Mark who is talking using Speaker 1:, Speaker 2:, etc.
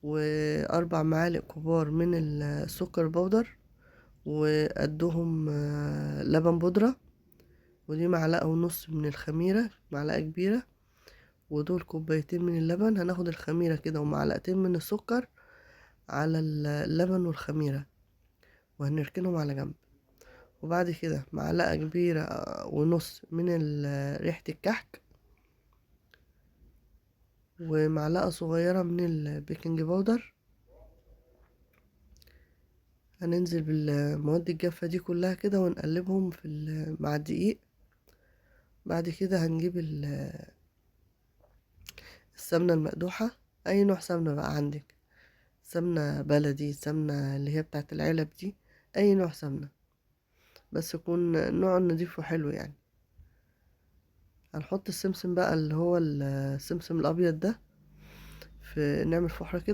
Speaker 1: وأربع معالق كبار من السكر بودر، وقدهم لبن بودرة، ودي معلقة ونص من الخميرة، معلقة كبيرة، ودول كوبايتين من اللبن. هناخد الخميرة كده ومعلقتين من السكر على اللبن والخميرة وهنركنهم على جنب. وبعد كده معلقة كبيرة ونص من ريحة الكحك، ومعلقة صغيرة من البيكنج باودر. هننزل بالمواد الجافة دي كلها كده ونقلبهم مع الدقيق. بعد كده هنجيب السمنة المقدوحة، أي نوع سمنة بقى عندك، سمنة بلدي، سمنة اللي هي بتاعت العلب دي، أي نوع سمنة بس يكون نوع نضيف وحلو يعني. هنحط السمسم بقى اللي هو السمسم الأبيض ده، نعمل فحرة كده